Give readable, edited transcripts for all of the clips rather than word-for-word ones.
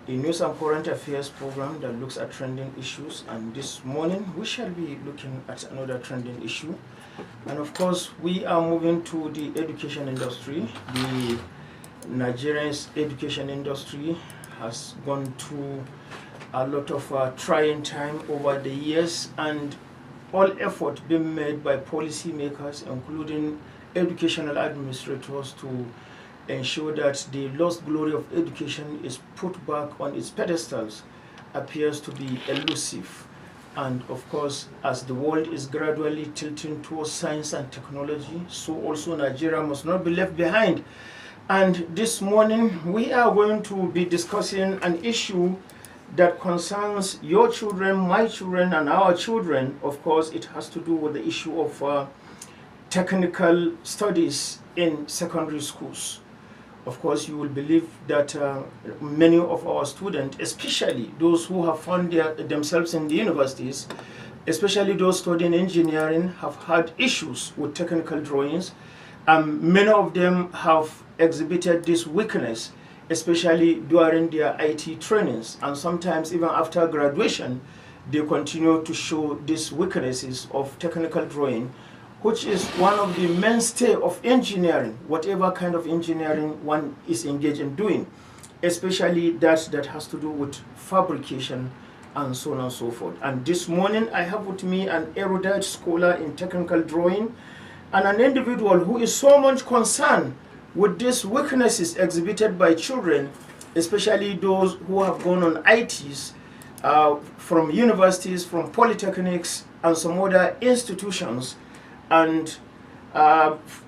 a news and current affairs program that looks at trending issues, and this morning we shall be looking at another trending issue. And of course, we are moving to the education industry. The Nigerian's education industry has gone through a lot of trying time over the years, and all effort being made by policymakers, including educational administrators, to ensure that the lost glory of education is put back on its pedestals appears to be elusive. And of course, as the world is gradually tilting towards science and technology, so also Nigeria must not be left behind. And this morning, we are going to be discussing an issue that concerns your children, my children, and our children. Of course, it has to do with the issue of technical studies in secondary schools. Of course, you will believe that many of our students, especially those who have found themselves in the universities, especially those studying engineering, have had issues with technical drawings. Many of them have exhibited this weakness, especially during their IT trainings, and sometimes even after graduation, they continue to show these weaknesses of technical drawing, which is one of the mainstay of engineering, whatever kind of engineering one is engaged in doing, especially that has to do with fabrication and so on and so forth. And this morning, I have with me an erudite scholar in technical drawing and an individual who is so much concerned with these weaknesses exhibited by children, especially those who have gone on ITs from universities, from polytechnics, and some other institutions. And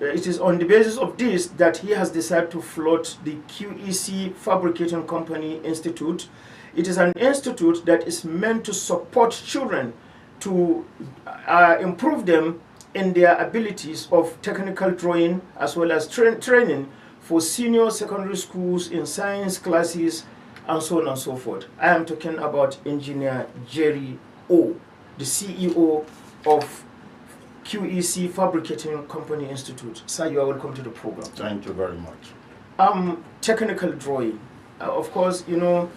it is on the basis of this that he has decided to float the QEC Fabricating Company Institute. It is an institute that is meant to support children to improve them in their abilities of technical drawing, as well as training for senior secondary schools in science classes and so on and so forth. I am talking about Engineer Jerry O, the CEO of QEC Fabricating Company Institute. Sir, you are welcome to the program. Thank you very much. Technical drawing. Of course, you know,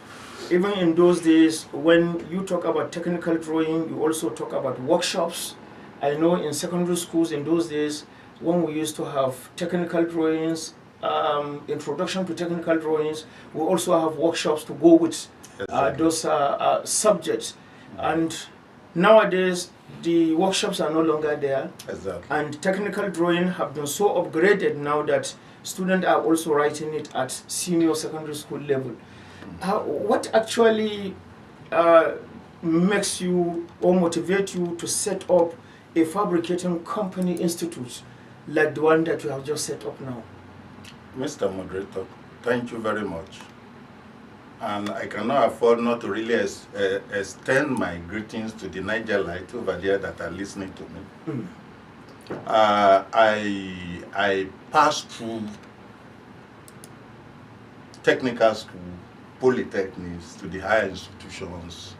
even in those days, when you talk about technical drawing, you also talk about workshops. I know in secondary schools in those days, when we used to have technical drawings, introduction to technical drawings, we also have workshops to go with those subjects. And nowadays, the workshops are no longer there. Exactly. And technical drawing have been so upgraded now that students are also writing it at senior secondary school level. What actually makes you or motivate you to set up a fabricating company institute like the one that you have just set up now? Mr. Moderator, thank you very much. And I cannot afford not to really extend my greetings to the Nigerites over there that are listening to me. I passed through technical school, polytechnics, to the higher institutions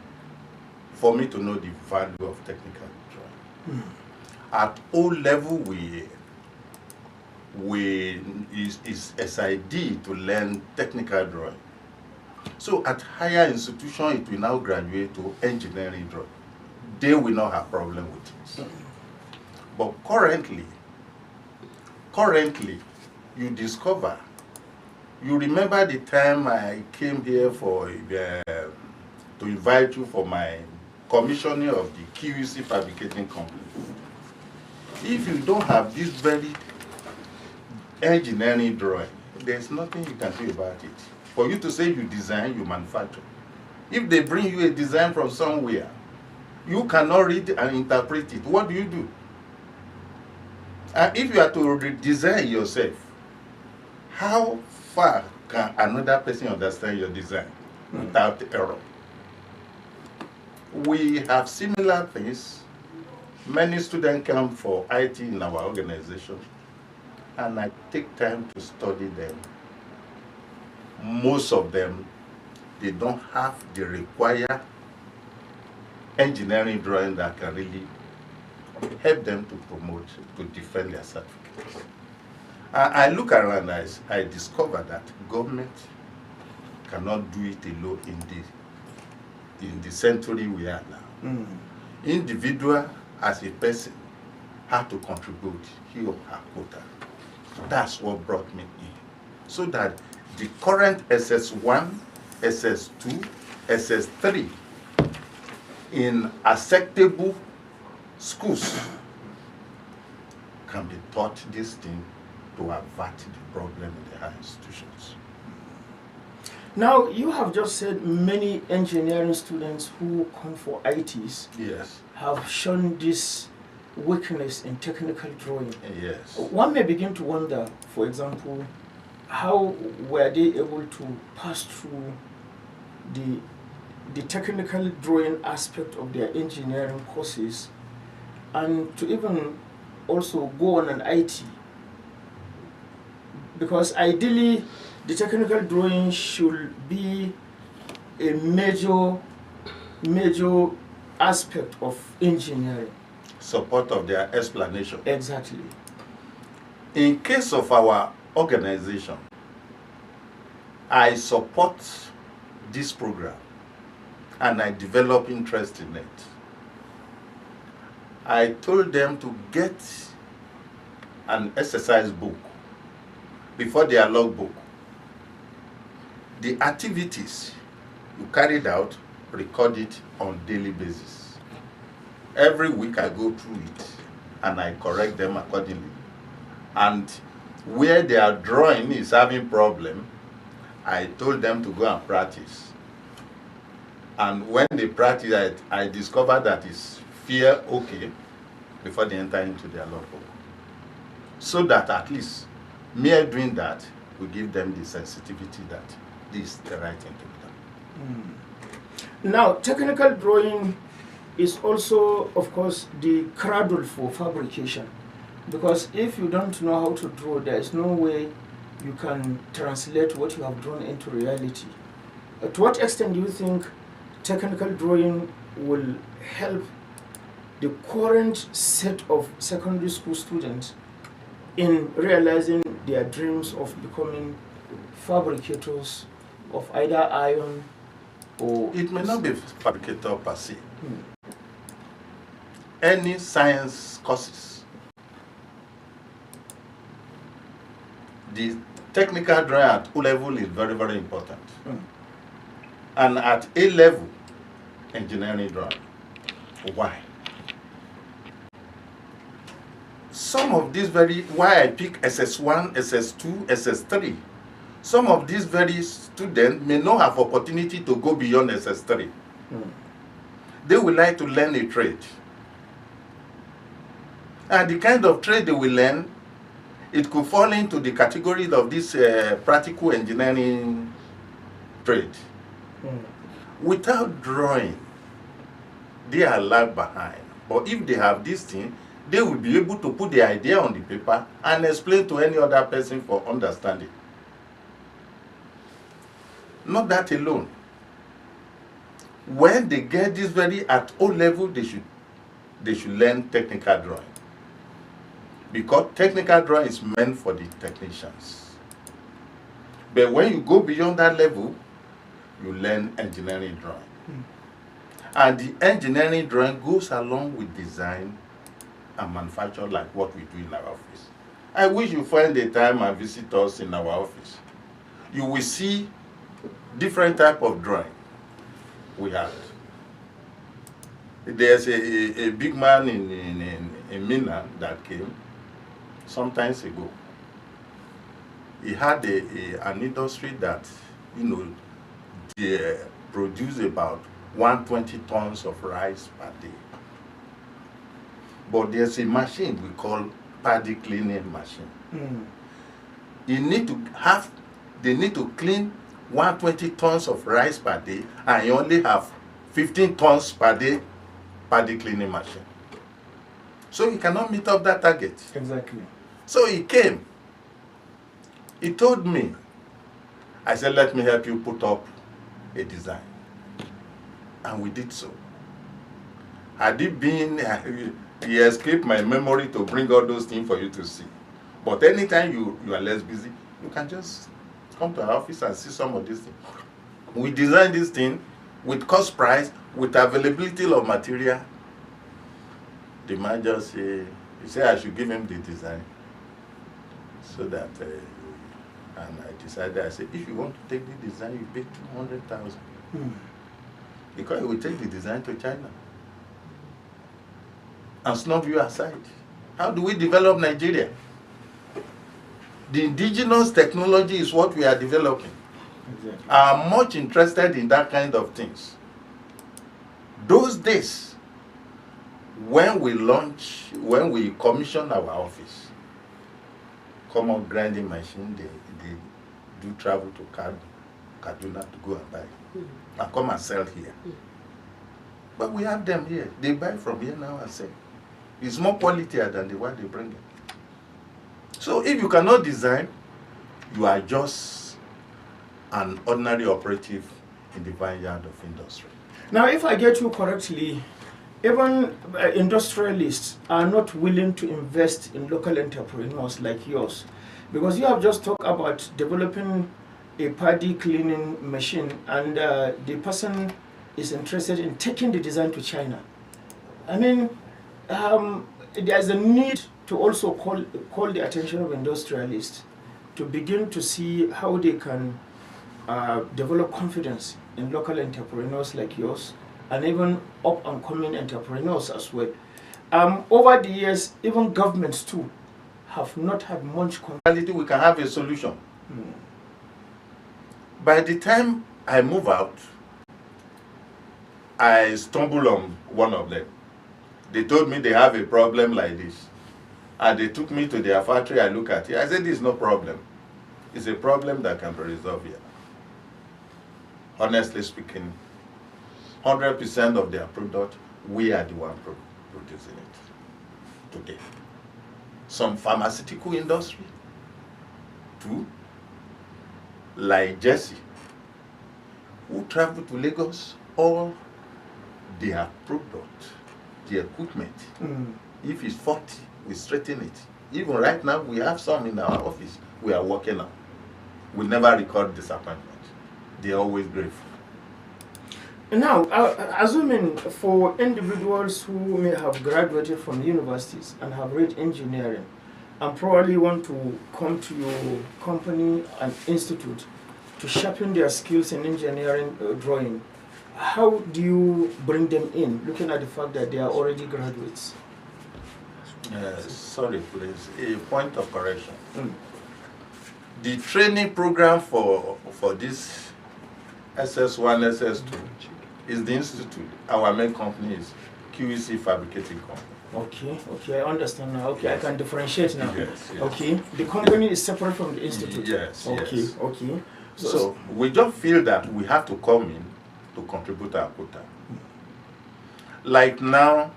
for me to know the value of technical drawing. At O level, is SID to learn technical drawing. So at higher institution, it will now graduate to engineering drawing. They will not have problem with it. But currently, you discover, you remember the time I came here for to invite you for my commissioning of the QEC Fabricating Company. If you don't have this very engineering drawing, there's nothing you can do about it. For you to say you design, you manufacture. If they bring you a design from somewhere, you cannot read and interpret it. What do you do? And if you are to redesign yourself, how far can another person understand your design without error? We have similar things. Many students come for IT in our organization, and I take time to study them. Most of them, they don't have the required engineering drawing that can really help them to promote, to defend their certificates. I look around, I discover that government cannot do it alone in the century we are now. Individual as a person had to contribute he or her quota. That's what brought me in. So that the current SS1, SS2, SS3 in acceptable schools can be taught this thing to avert the problem in the higher institutions. Now, you have just said many engineering students who come for ITs Yes. have shown this weakness in technical drawing. Yes. One may begin to wonder, for example, how were they able to pass through the technical drawing aspect of their engineering courses and to even also go on an IT? Because ideally, the technical drawing should be a major aspect of engineering. Support of their explanation. Exactly. In case of our organization, I support this program and I develop interest in it. I told them to get an exercise book before their logbook. The activities you carried out, record it on daily basis. Every week I go through it and I correct them accordingly. And where their drawing is having problem, I told them to go and practice. And when they practice, I discovered that it's fear okay before they enter into their logbook. So that at least mere doing that will give them the sensitivity that this is the right thing to be done. Now, technical drawing is also, of course, the cradle for fabrication. Because if you don't know how to draw, there is no way you can translate what you have drawn into reality. To what extent do you think technical drawing will help the current set of secondary school students in realizing their dreams of becoming fabricators of either iron or... It may not be fabricator per se. Any science courses, the technical drawing at O level is very, very important. And at A level, engineering drawing. Why? Some of these why I pick SS1, SS2, SS3, some of these very students may not have opportunity to go beyond SS3. They would like to learn a trade. And the kind of trade they will learn, it could fall into the category of this practical engineering trade. Without drawing, they are lag behind. But if they have this thing, they will be able to put the idea on the paper and explain to any other person for understanding. Not that alone. When they get this very at O level, they should learn technical drawing. Because technical drawing is meant for the technicians. But when you go beyond that level, you learn engineering drawing. And the engineering drawing goes along with design and manufacture, like what we do in our office. I wish you find the time and visit us in our office. You will see different type of drawing we have. There's a big man in Mina that came sometimes ago. He had an industry that, they produce about 120 tons of rice per day. But there's a machine we call paddy cleaning machine. They need to clean 120 tons of rice per day, and you only have 15 tons per day paddy cleaning machine. So he cannot meet up that target. Exactly. So he came. He told me, I said, let me help you put up a design. And we did so. Had it been, he escaped my memory to bring all those things for you to see. But anytime you are less busy, you can just come to our office and see some of these things. We design this thing with cost price, with availability of material. The man just say, he said I should give him the design. So that, and I decided, I said, if you want to take the design, you pay 200,000. Because he will take the design to China and snub you aside. How do we develop Nigeria? The indigenous technology is what we are developing. Exactly. I'm much interested in that kind of things. Those days, when we commission our office, common grinding machine, they do travel to Kaduna to go and buy and come and sell here. But we have them here. They buy from here now and sell. It's more quality than the one they bring in. So if you cannot design, you are just an ordinary operative in the vineyard of industry. Now, if I get you correctly, even industrialists are not willing to invest in local entrepreneurs like yours, because you have just talked about developing a paddy cleaning machine, and the person is interested in taking the design to China. I mean, there's a need to also call the attention of industrialists to begin to see how they can develop confidence in local entrepreneurs like yours, and even up-and-coming entrepreneurs as well. Over the years, even governments too have not had much confidence. We can have a solution. By the time I move out, I stumbled on one of them. They told me they have a problem like this. And they took me to their factory. I look at it. I said, this is no problem. It's a problem that can be resolved here. Honestly speaking, 100% of their product, we are the one producing it today. Some pharmaceutical industry, too, like Jesse, who travel to Lagos, all their product, the equipment, if it's faulty, we straighten it. Even right now, we have some in our office we are working on. We never record disappointment. They're always grateful. Now, assuming for individuals who may have graduated from universities and have read engineering and probably want to come to your company and institute to sharpen their skills in engineering drawing, how do you bring them in, looking at the fact that they are already graduates? Sorry, please. A point of correction. The training program for this SS1, SS2 is the institute. Our main company is QEC Fabricating Company. Okay, I understand now. Okay, yes. I can differentiate now. Yes. Okay, the company is separate from the institute. Yes. Okay. So we just feel that we have to come in to contribute our quota. Like now,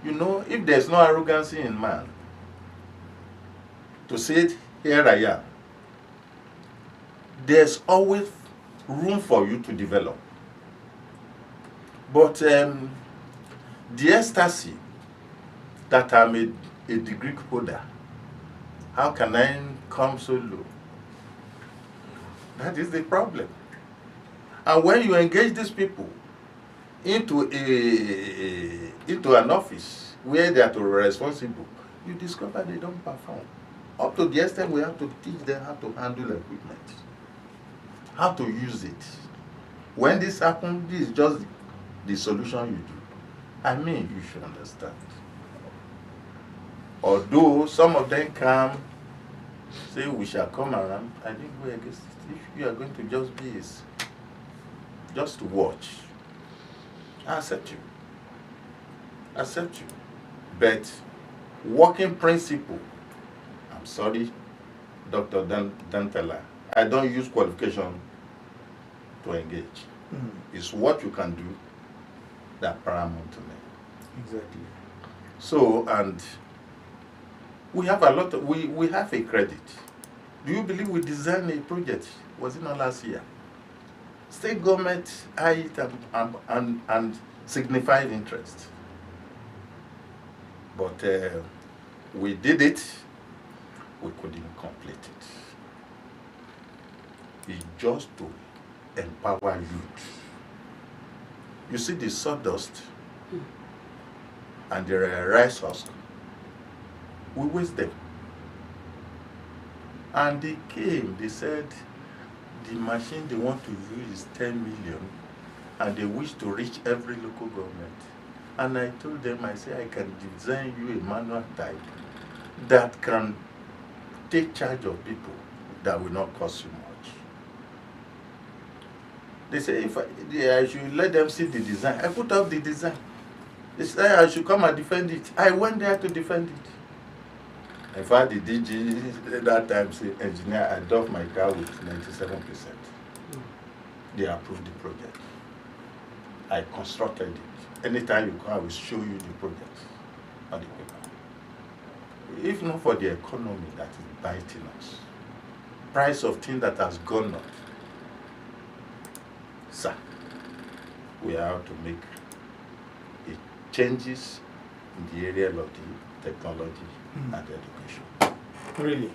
you know, if there's no arrogancy in man, to say, here I am, there's always room for you to develop. But the ecstasy that I'm a degree holder, how can I come so low? That is the problem. And when you engage these people into an office where they are to be responsible, you discover they don't perform. Up to the extent we have to teach them how to handle equipment, how to use it. When this happens, this is just the solution you do. I mean, you should understand. Although some of them come, say we shall come around, I think we are against it. If you are going to just be just to watch, I accept you. But working principle, I'm sorry, Dr. Dantala, I don't use qualification to engage. It's what you can do that paramount to me. Exactly. So, and we have a lot of, we have a credit. Do you believe we designed a project? Was it not last year? State government eyed it and signified interest. But we did it, we couldn't complete it. It's just to empower youth. You see the sawdust and the rice husk, we waste them. And they came, they said the machine they want to use is 10 million and they wish to reach every local government. And I told them, I say, I can design you a manual type that can take charge of people that will not cost you much. They say, if I should let them see the design. I put up the design. They said I should come and defend it. I went there to defend it. In fact, the DG at that time said, engineer, I drove my car with 97%. They approved the project. I constructed it. Anytime you come, I will show you the project on the paper. If not for the economy that is biting us, price of things that has gone up, sir, we have to make changes in the area of the technology and education. Really,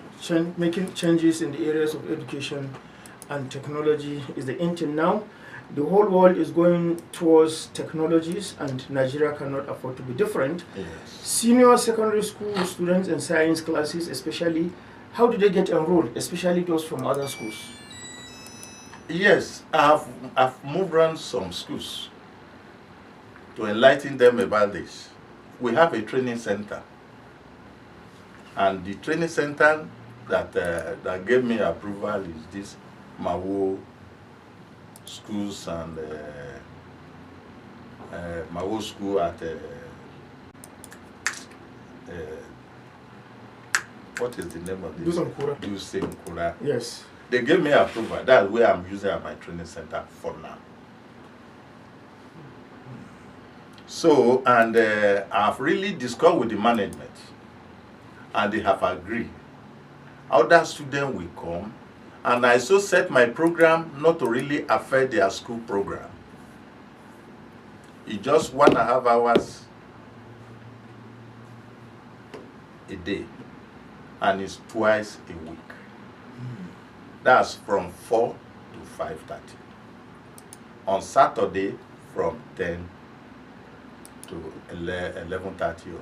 making changes in the areas of education and technology is the intent now. The whole world is going towards technologies, and Nigeria cannot afford to be different. Yes. Senior secondary school students in science classes especially, how do they get enrolled, especially those from other schools? Yes, I've moved around some schools to enlighten them about this. We have a training center, and the training center that gave me approval is this Mawo schools and Mawo school at what is the name of this? Dusenkura. Yes. They gave me approval. That's where I'm using at my training center for now. So, and I've really discussed with the management, and they have agreed. Other students will come, and I so set my program not to really affect their school program. It's just 1.5 hours a day, and it's twice a week. That's from 4 to 5:30. On Saturday, from 10 to 11:30 or 12.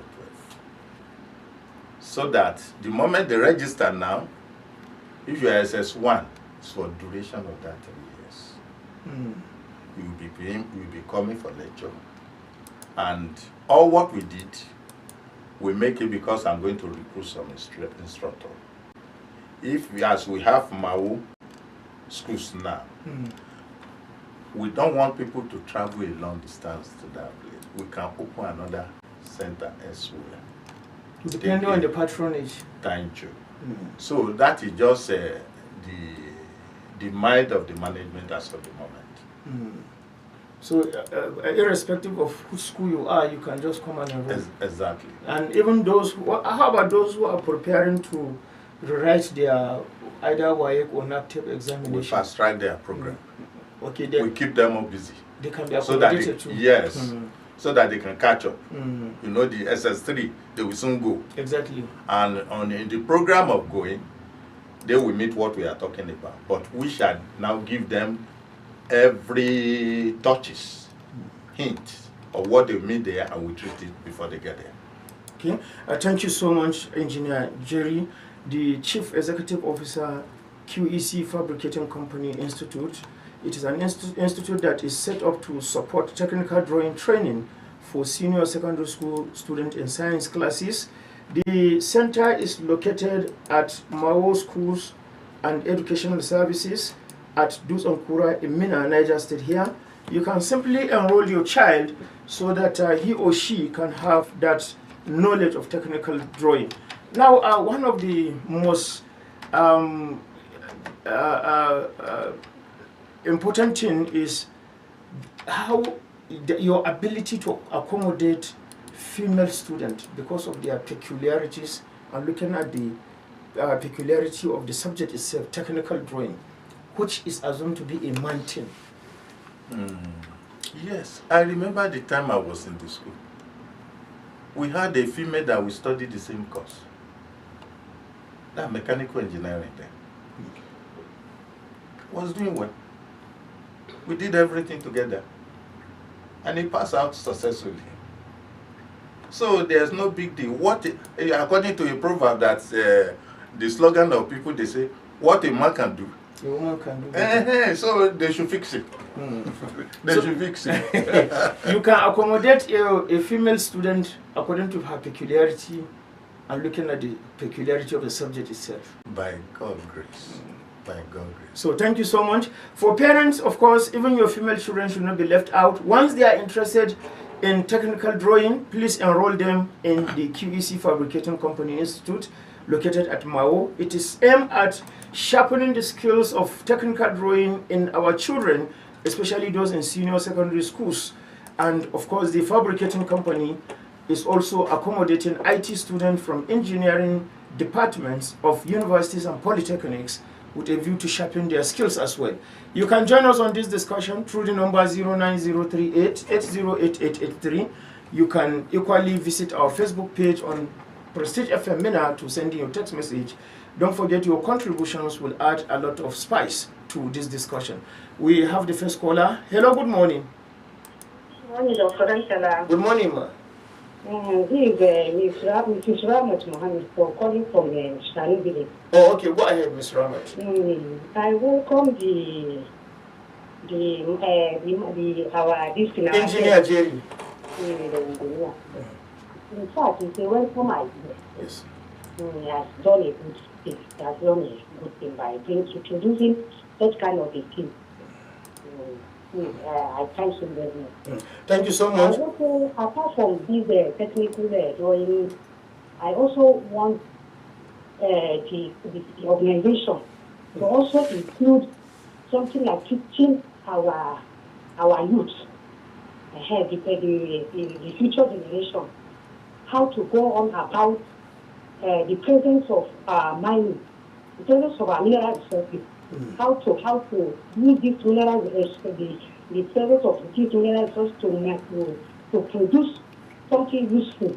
So that the moment they register now, if you are SS1, it's for duration of that 3 years. You will be paying, you will be coming for lecture. And all what we did, we make it because I'm going to recruit some instructor. If as we have Mawo schools now, we don't want people to travel a long distance to that place. We can open another center elsewhere. Depending on the patronage. Thank you. So that is just the mind of the management as of the moment. So irrespective of which school you are, you can just come and enroll. Exactly. And even those who, how about those who are preparing to rewrite their either WAEC or NAPTEP examination? We fast track their program. Okay, we keep them all busy. They can be accommodated too. Yes. So that they can catch up. You know, the SS3, they will soon go. Exactly. And in the program of going, they will meet what we are talking about. But we shall now give them every touches, hint of what they meet there, and we treat it before they get there. Okay. Thank you so much, Engineer Jerry, the Chief Executive Officer, QEC Fabricating Company Institute. It is an institute that is set up to support technical drawing training for senior secondary school students in science classes. The center is located at Mawo Schools and Educational Services at Dusenkura in Mina, Niger State here. You can simply enroll your child so that he or she can have that knowledge of technical drawing. Now, one of the most important thing is how your ability to accommodate female students because of their peculiarities, and looking at the peculiarity of the subject itself, technical drawing, which is assumed to be a man thing. Yes, I remember the time I was in the school. We had a female that we studied the same course. That mechanical engineering then. Was doing well. We did everything together. And he passed out successfully. So there's no big deal. According to a proverb that's the slogan of people, they say, what a man can do, a woman can do. So they should fix it. They should fix it. You can accommodate a female student according to her peculiarity and looking at the peculiarity of the subject itself. By God's grace. By God's grace. So thank you so much. For parents, of course, even your female children should not be left out. Once they are interested in technical drawing, please enroll them in the QEC Fabricating Company Institute located at Mao. It is aimed at sharpening the skills of technical drawing in our children, especially those in senior secondary schools. And of course, the Fabricating Company is also accommodating IT students from engineering departments of universities and polytechnics with a view to sharpen their skills as well. You can join us on this discussion through the number 09038 808883. You can equally visit our Facebook page on Prestige FM Mina to send in your text message. Don't forget your contributions will add a lot of spice to this discussion. We have the first caller. Hello, good morning. Good morning, ma. This is Mrs. Ramat Mohammed for calling from Shani Village. Oh, okay. Go ahead, Ms. Ramat. I welcome our Engineer Jerry. In fact, it's a welcome idea. Yes. He has done a good thing. He has done a good thing by introducing such kind of a thing. I thank him very much. Thank you so much. Also, apart from this technical drawing, I also want the organization to also include something like teaching our youth, the future generation, how to go on about the presence of mining, the presence of our mineral resources, how to use these mineral the presence of these mineral resources to produce something useful.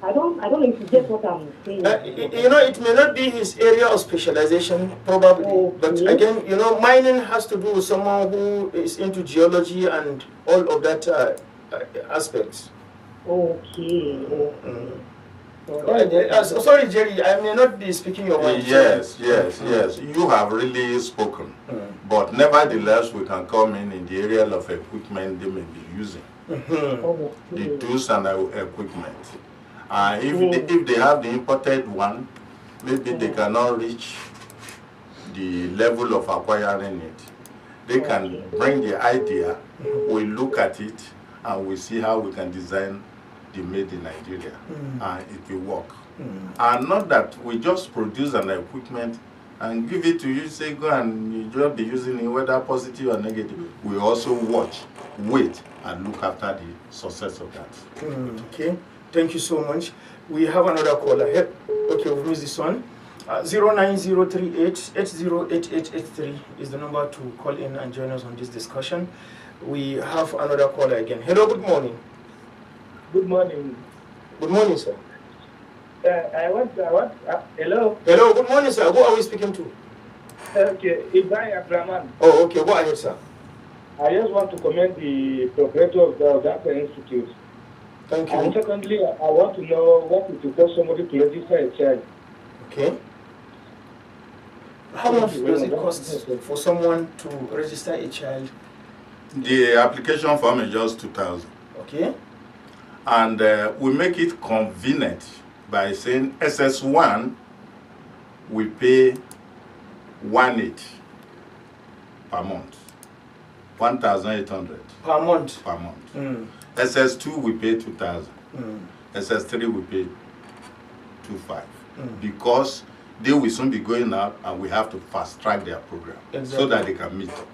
I don't know if you get what I'm saying. You know, it may not be his area of specialization, probably. Okay. But again, you know, mining has to do with someone who is into geology and all of that aspects. Okay. Sorry, Jerry, I may not be speaking your mind. Yes. You have really spoken. But nevertheless, we can come in the area of equipment they may be using. The tools and equipment. If they have the imported one, maybe they cannot reach the level of acquiring it. They can bring the idea, we look at it, and we see how we can design the made in Nigeria, and it will work. And not that we just produce an equipment and give it to you, say go and you just be using it, whether positive or negative. We also watch, wait, and look after the success of that. Okay, thank you so much. We have another caller. Okay, we've missed this one. 09038 808883 is the number to call in and join us on this discussion. We have another caller again. Hello, good morning. Good morning. Good morning, sir. Hello. Hello, good morning, sir. Who are we speaking to? Okay, Ibrahim Abdurrahman. Oh, okay, go ahead, sir. I just want to commend the proprietor of that institute. Thank you. And secondly, I want to know what it will cost somebody to register a child. Okay. How much does it cost for someone to register a child? The application form is just 2,000. Okay. And we make it convenient by saying SS1, we pay 1.8 per month, 1,800 per month. Per month. SS2 we pay 2,000. SS3 we pay 2,500 because they will soon be going out and we have to fast track their program so that they can meet up.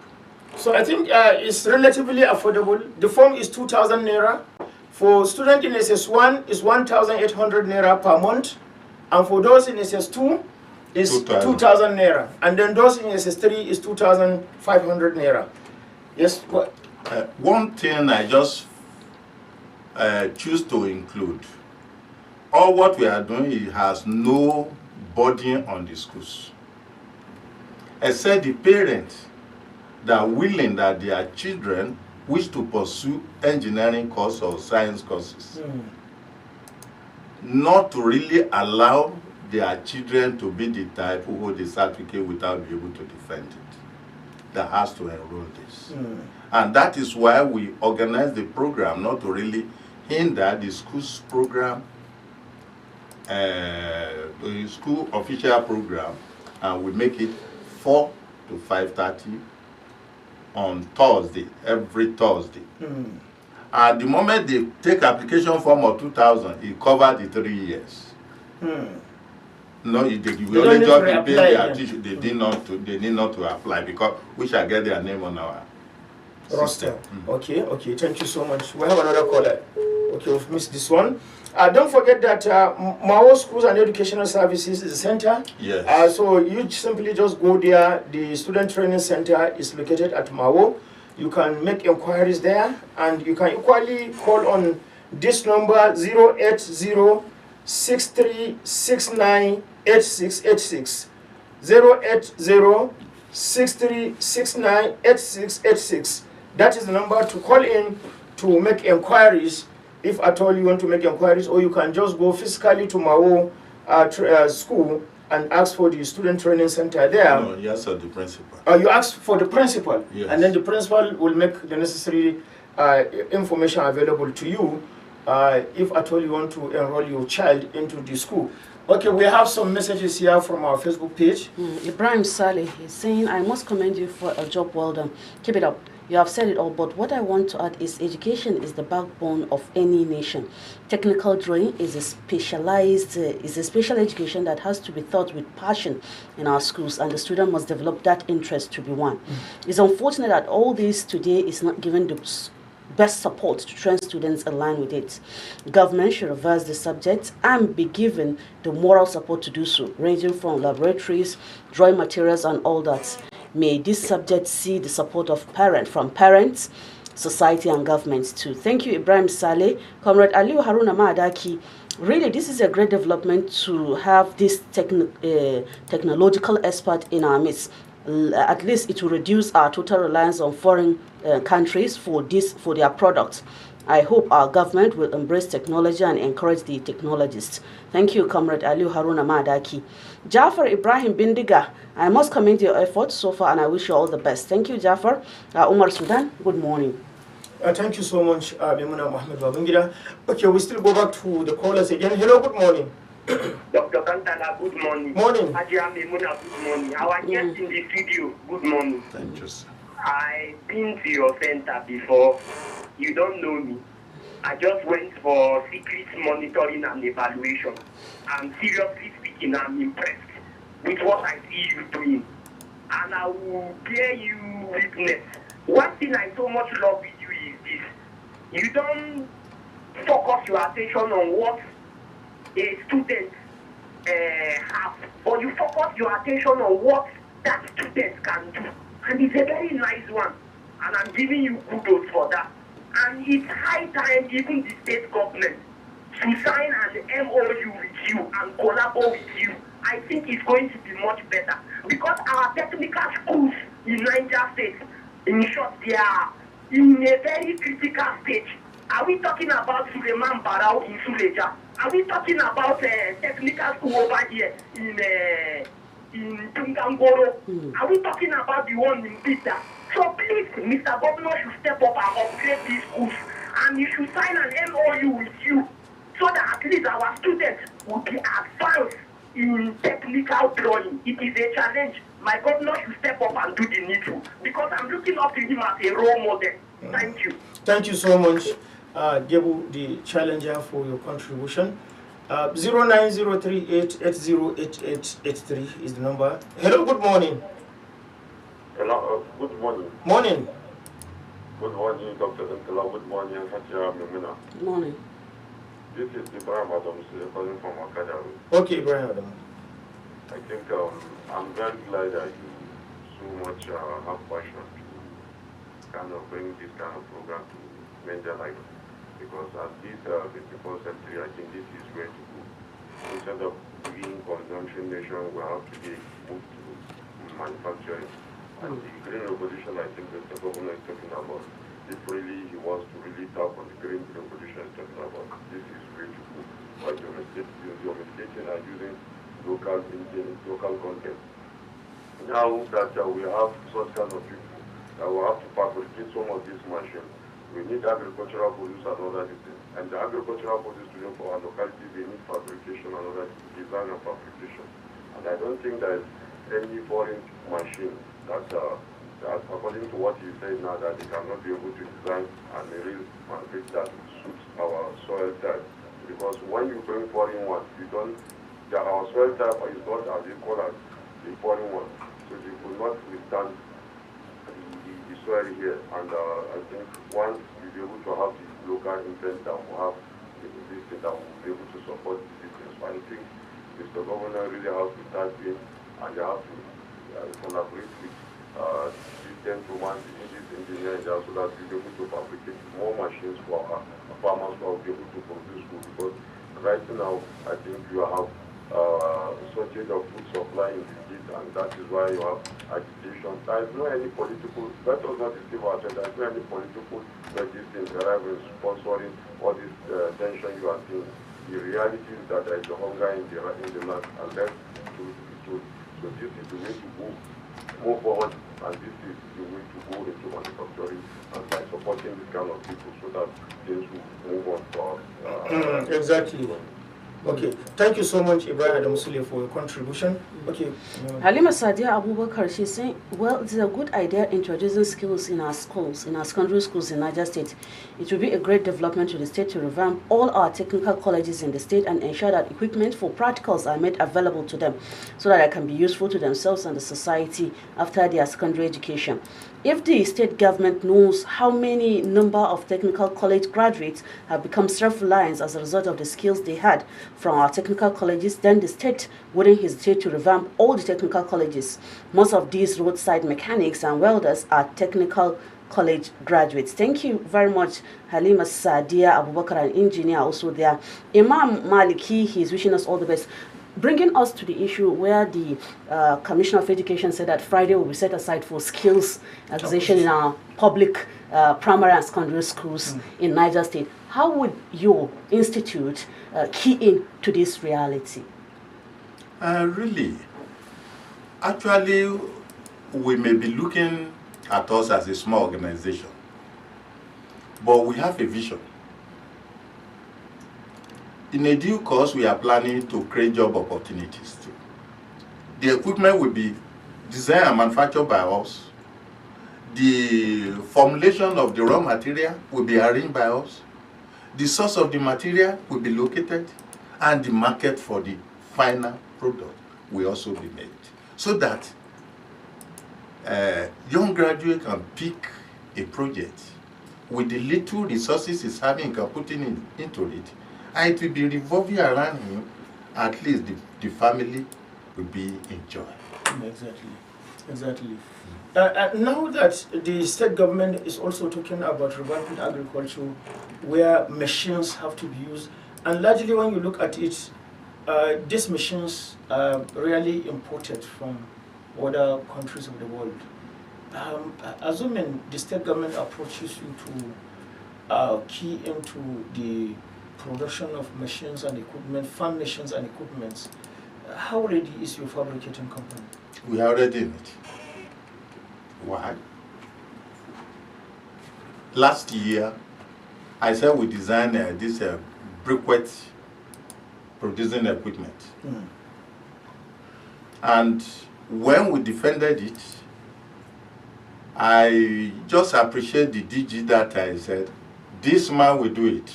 So I think it's relatively affordable. The form is 2,000 naira. For student in SS1 is 1,800 naira per month, and for those in SS2 is 2,000 naira, and then those in SS3 is 2,500 naira. Yes. What? One thing I just choose to include: all what we are doing, it has no burden on the schools, except the parents that are willing that their children wish to pursue engineering courses or science courses, not to really allow their children to be the type who hold the certificate without being able to defend it. That has to enroll this. And that is why we organize the program, not to really hinder the school's program, the school official program, and we make it 4 to 5:30 on Thursday, every Thursday. At the moment they take application form of 2,000, it covers the 3 years. No, they only just prepare their teacher. They need not to apply, because we shall get their name on our roster. Okay, thank you so much. We have another caller. Okay, we've missed this one. Don't forget that Mao Schools and Educational Services is a center. Yes. So you simply just go there. The Student Training Center is located at Mao. You can make inquiries there, and you can equally call on this number 08063698686. 08063698686. That is the number to call in to make inquiries, if at all you want to make inquiries, or you can just go physically to Mao school and ask for the Student Training Center there. No, you ask for the principal. You ask for the principal, yes. And then the principal will make the necessary information available to you if at all you want to enroll your child into the school. Okay, we have some messages here from our Facebook page. Ibrahim Saleh is saying, I must commend you for a job well done. Keep it up. You have said it all, but what I want to add is education is the backbone of any nation. Technical drawing is a special education that has to be taught with passion in our schools, and the student must develop that interest to be one. It's unfortunate that all this today is not given the best support to train students in line with it. Government should reverse the subject and be given the moral support to do so, ranging from laboratories, drawing materials, and all that. May this subject see the support of parents, society, and government too. Thank you, Ibrahim Saleh. Comrade Aliu Haruna Maadaki, really, this is a great development to have this technological expert in our midst. At least it will reduce our total reliance on foreign countries for their products. I hope our government will embrace technology and encourage the technologists. Thank you, Comrade Aliu Haruna Maadaki. Jafar Ibrahim Bindiga, I must commend your efforts so far, and I wish you all the best. Thank you, Jafar. Umar Sudan, good morning. Thank you so much, Mimuna Mohammed Babangida. Okay, we still go back to the callers again. Hello, good morning. Dr. Kantala, good morning. Morning. Ajia Mimuna, good morning. Our guest in the studio, good morning. Thank you, sir. I've been to your center before. You don't know me. I just went for secret monitoring and evaluation. And seriously speaking, I'm impressed with what I see you doing. And I will bear you witness. One thing I so much love with you is this. You don't focus your attention on what a student have, but you focus your attention on what that student can do. And it's a very nice one. And I'm giving you kudos for that. And it's high time even the state government to sign an MOU with you and collaborate with you. I think it's going to be much better. Because our technical schools in Niger State, in short, they are in a very critical stage. Are we talking about Suleiman Barao in Suleja? Are we talking about technical school over here in Tungangoro? Are we talking about the one in Peter? So please, Mr. Governor should step up and upgrade these schools, and you should sign an MOU with you, so that at least our students will be advanced in technical drawing. It is a challenge. My governor should step up and do the needful, because I'm looking up to him as a role model. Thank you. Thank you so much, Gebu, the challenger, for your contribution. 09038808883 is the number. Hello, good morning. Hello, good morning. Morning. Good morning, Dr. Entela. Good morning, Hatia Mimuna. Good morning. This is Ibrahim Adams calling from Akada. Okay, Ibrahim Adam. I think I'm very glad that you so much have passion to kind of bring this kind of program to Menja Life. Because at this 51st century, I think this is where to go. Instead of being consumption nation, we have to be moved to manufacturing. And the green revolution, I think that the governor is talking about, if really he wants to really tap on the green revolution is talking about, this is way to go. By domesticating and using local content. Now that we have such kind of people, that we have to fabricate some of these machines, we need agricultural produce and other things. And the agricultural produce today for our locality, they need fabrication and other design and fabrication. And I don't think there's any foreign machine that, according to what you say now, that they cannot be able to design and really manufacture that suits our soil type. Because when you bring foreign ones, you don't, our soil type is not as equal as the foreign one. So they could not withstand the soil here. And I think once you be able to have the local intent that will have this thing that will be able to support the systems. So I think Mr. Governor really has to start in and they have to collaborate with system to want this engineering so that we'll be able to fabricate more machines for our farmers who will be able to produce food. Because right now, I think you have shortage of food supply in the state, and that is why you have agitation. There is no any political, let us not deceive ourselves, there is no any political medicine arriving sponsoring all this tension you are seeing. The reality is that there is a hunger in the land, and then so this is the way to move forward, and this is the way to go into manufacturing and by supporting this kind of people so that things will move on for exactly. Okay, thank you so much, Ibrahim Adamusule, for your contribution. Okay. Halima Sadia Abubakar, she's saying, well, it's a good idea introducing skills in our schools, in our secondary schools in Niger State. It will be a great development to the state to revamp all our technical colleges in the state and ensure that equipment for practicals are made available to them so that they can be useful to themselves and the society after their secondary education. If the state government knows how many number of technical college graduates have become self-reliant as a result of the skills they had from our technical colleges, then the state wouldn't hesitate to revamp all the technical colleges. Most of these roadside mechanics and welders are technical college graduates. Thank you very much, Halima Sadia Abubakar, an engineer also there. Imam Maliki, he's wishing us all the best. Bringing us to the issue where the Commissioner of Education said that Friday will be set aside for skills acquisition in our public primary and secondary schools in Niger State. How would your institute key in to this reality? Really, actually, we may be looking at us as a small organization, but we have a vision. In a due course, we are planning to create job opportunities too. The equipment will be designed and manufactured by us. The formulation of the raw material will be arranged by us. The source of the material will be located, and the market for the final product will also be made. So that young graduate can pick a project with the little resources he's having, can put into it, and it will be revolving around him. At least the family will be enjoyed. Exactly. Now that the state government is also talking about revamping agriculture, where machines have to be used, and largely when you look at it, these machines are really imported from other countries of the world. Assuming the state government approaches you to key into the production of machines and equipment, farm machines and equipments, how ready is your fabricating company? We are already in it. Why? Last year, I said we designed this briquette producing equipment. And when we defended it, I just appreciate the DG that I said, this man will do it.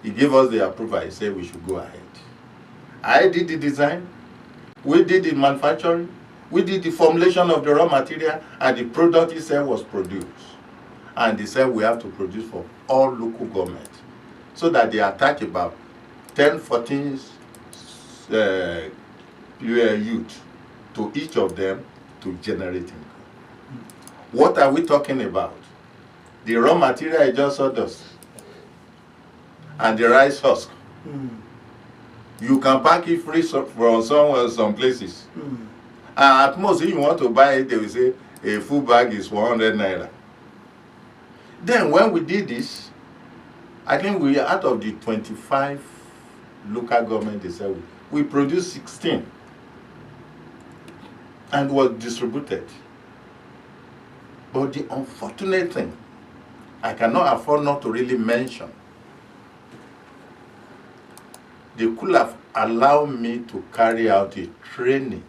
He gave us the approval. He said we should go ahead. I did the design. We did the manufacturing. We did the formulation of the raw material, and the product itself was produced. And they said we have to produce for all local government, so that they attach about 10, 14 youth to each of them to generate income. What are we talking about? The raw material is just sawdust and the rice husk. You can pack it free from somewhere, some places. At most, if you want to buy it, they will say a full bag is 100 naira. Then when we did this, I think we, out of the 25 local government they said, we produced 16 and was distributed. But the unfortunate thing, I cannot afford not to really mention, they could have allowed me to carry out a training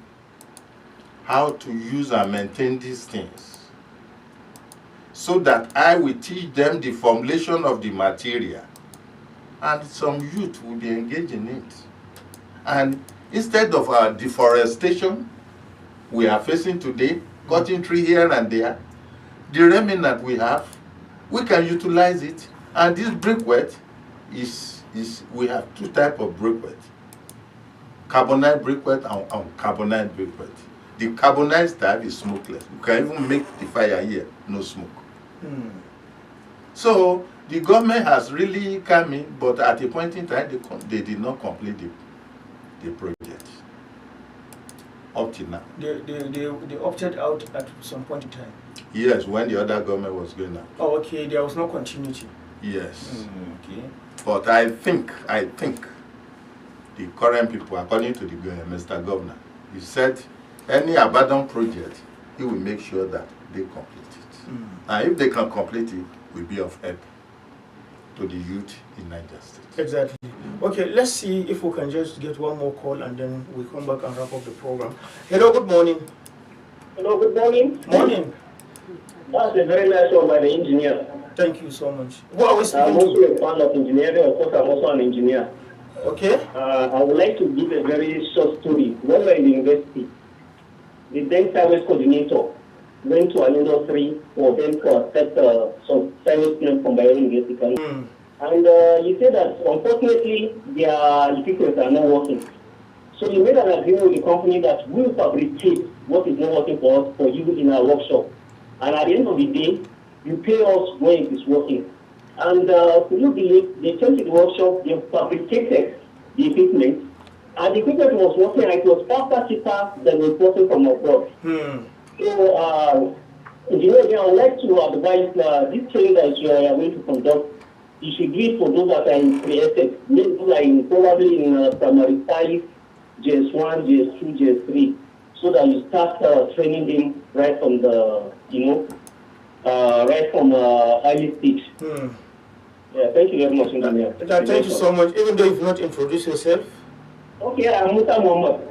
how to use and maintain these things, so that I will teach them the formulation of the material, and some youth will be engaged in it. And instead of our deforestation we are facing today, cutting tree here and there, the remnant we have, we can utilize it. And this briquette is we have two types of briquette: carbonized briquette and uncarbonized briquette. The carbonized type is smokeless. You can even make the fire here, no smoke. So the government has really come in, but at a point in time, they did not complete the project up till now. They opted out at some point in time? Yes, when the other government was going out. Oh, okay, there was no continuity. Yes. Okay. But I think the current people, according to the Mr. Governor, he said any abandoned project, he will make sure that they complete it. And if they can complete it, will be of help to the youth in Niger State. Exactly. Okay, let's see if we can just get one more call and then we come back and wrap up the program. Hello, good morning. Hello, good morning. Morning. That's a very nice one by the engineer. Thank you so much. Who are we speaking I'm also a fan of engineering. Of course, I'm also an engineer. Okay. I would like to give a very short story. When we were in the university, the then service coordinator went to an industry for them to accept some service plan from Bayero University. And he said that unfortunately their equipment are not working. So he made an agreement with the company that we will fabricate what is not working for us for you in our workshop. And at the end of the day, you pay us when it is working. And to you believe, they came to the workshop, they fabricated the equipment, and the equipment was working, and it was far cheaper than importing from abroad. So, engineer, I would like to advise this training that you are going to conduct, you should do it for those that are in created, like probably in primary 5, JS1, JS2, JS3, so that you start training them right from the, right from early stage. Yeah, thank you very much, engineer. Thank you so much. Even though you've not introduced yourself. Okay, I'm Musa Mohammed.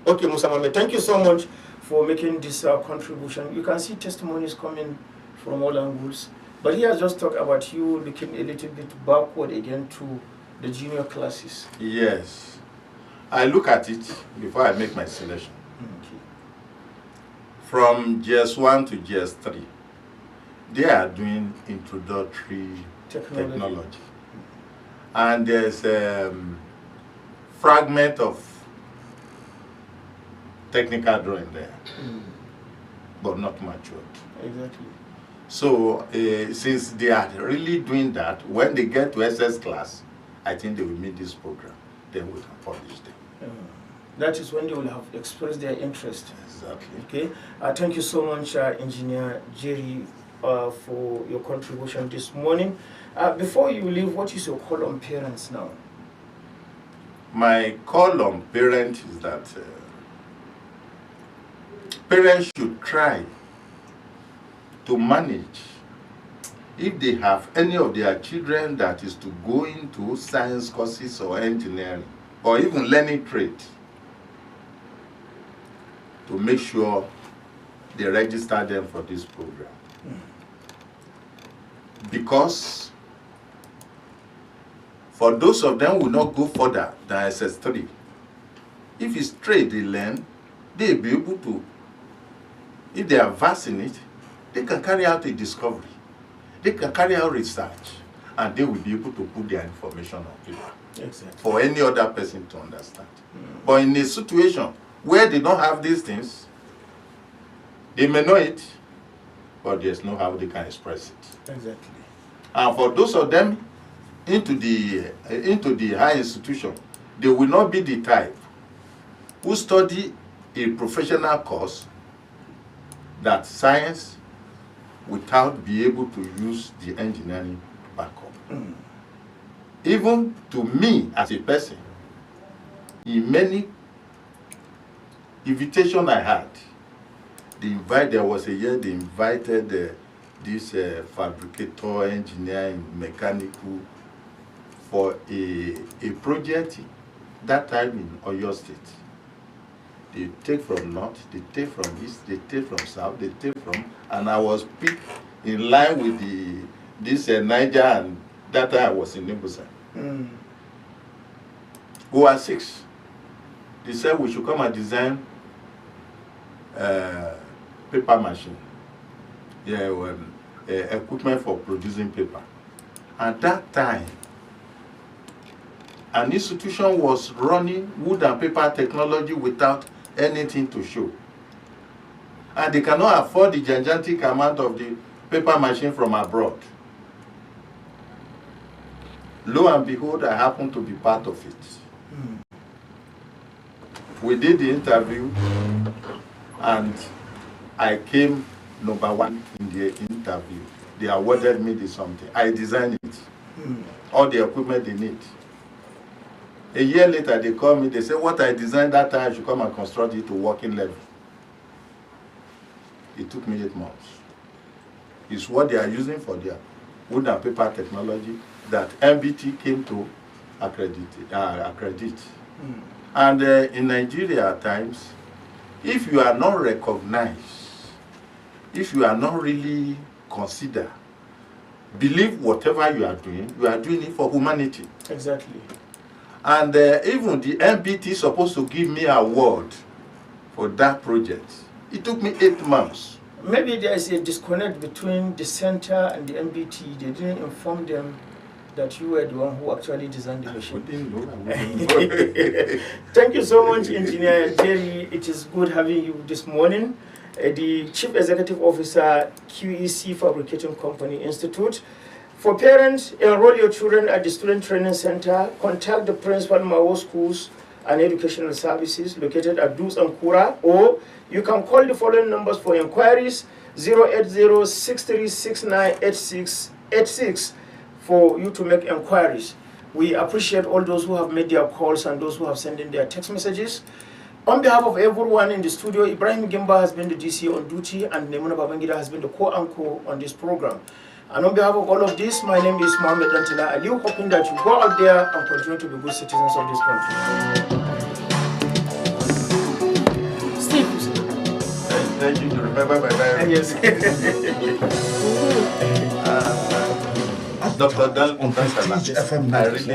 Okay, Musa Mohammed. Thank you so much for making this contribution. You can see testimonies coming from all angles. But he has just talked about you looking a little bit backward again to the junior classes. Yes. I look at it before I make my selection. From GS1 to GS3, they are doing introductory technology. And there's a fragment of technical drawing there, but not matured. Exactly. So since they are really doing that, when they get to SS class, I think they will meet this program. Then we can publish them. That is when they will have expressed their interest. Exactly. Okay. Thank you so much, Engineer Jerry, for your contribution this morning. Before you leave, what is your call on parents now? My call on parents is that parents should try to manage, if they have any of their children that is to go into science courses or engineering or even learning trade, to make sure they register them for this program. Because for those of them who will not go further than SS3, if it's trade they learn, they'll be able to, if they are versed in it, they can carry out a discovery. They can carry out research, and they will be able to put their information on paper. Exactly. For any other person to understand. But in a situation where they don't have these things, they may know it, but there's no how they can express it. Exactly. And for those of them into the high institution, they will not be the type who study a professional course that science without be able to use the engineering backup. Even to me as a person, in many invitation I had, there was a year they invited this fabricator, engineer in mechanical for a project that time in Oyo State. They take from north, they take from east, they take from south, they take from, and I was picked in line with this Niger, and that time I was in Nibusa. We were 6. They said we should come and design paper machine, equipment for producing paper. At that time, an institution was running wood and paper technology without anything to show. And they cannot afford the gigantic amount of the paper machine from abroad. Lo and behold, I happened to be part of it. We did the interview, and I came number 1 in the interview. They awarded me something. I designed it. All the equipment they need. A year later, they called me. They said, what I designed that time, I should come and construct it to working level. It took me 8 months. It's what they are using for their wood and paper technology that MBT came to accredit. And in Nigeria at times, if you are not recognized, if you are not really considered, believe whatever you are doing it for humanity. Exactly. And even the MBT is supposed to give me an award for that project. It took me 8 months. Maybe there is a disconnect between the center and the MBT. They didn't inform them that you were the one who actually designed the machine. Thank you so much, Engineer Jerry. It is good having you this morning. The Chief Executive Officer, QEC Fabricating Company Institute. For parents, enroll your children at the Student Training Center. Contact the Principal Mawo Schools and Educational Services located at Dus and Kura, or you can call the following numbers for inquiries: 080-6369-8686 for you to make inquiries. We appreciate all those who have made their calls and those who have sent in their text messages. On behalf of everyone in the studio, Ibrahim Gimba has been the DC on duty, and Nemuna Babangida has been the co-anchor on this program. And on behalf of all of this, my name is Mohammed Dantila Aliu, hoping that you go out there and continue to be good citizens of this country. Steve. Thank you to remember my diary. Yes. Dr. Dal, I really